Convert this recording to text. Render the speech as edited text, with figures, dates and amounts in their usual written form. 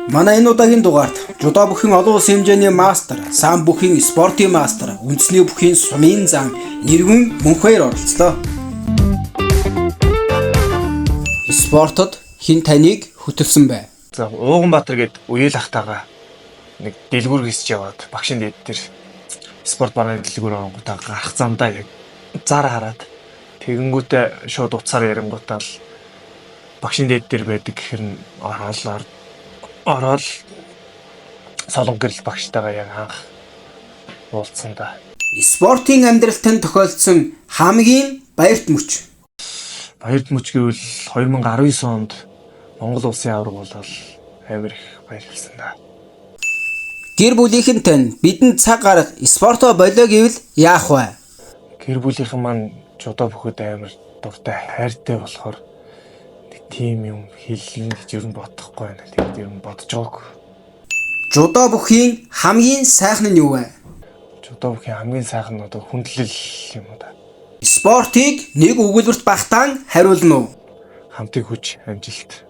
Манай энэ удаагийн дугаарт жудаа бүхэн олон улсын хэмжээний мастер, сам бүхэн спортын мастер, үндэсний бүхийн сумын зам нэргэн мөнх баяр оролцлоо. Спортод хэн таныг хөтөлсөн бэ? За Ууганбаатар гээд үеэл ахтайгаа нэг дэлгүүр хийсч яваад багшин дээд тэр спорт барааны дэлгүүр оронгуудаа гарах замдаа яг зар хараад тэгэнгүүтээ шууд уцаар ярингуудаа л багшин дээд дээр байдаг гэхэр нь ороод солон гэрэл багштайгаа яг анх уулзсан да. Спортын амьдрал тань тохиолдсон хамгийн баярт мөч. Баярт мөч гэвэл 2019 онд Монгол улсын аварга болол амар их баярлсан да. Гэр бүлийнхэн тань бидэнд цаг гарах спортоо болоо гэвэл яах вэ? Гэр бүлийнхэн маань жудаа бүхэд амар дуртай хайртай болохоор нэг тийм юм хэлнэ гэж ер нь бодохгүй байна. Тэгээд ер нь бодож байгаагүй. Жудаа бүхийн хамгийн сайхан нь юу вэ? Жудаа бүхийн хамгийн сайхан нь одоо хүндлэл юм уу да. Спортыг нэг өгүүлбэрт багтаан хариулна уу? Хамтын хүч, амжилт.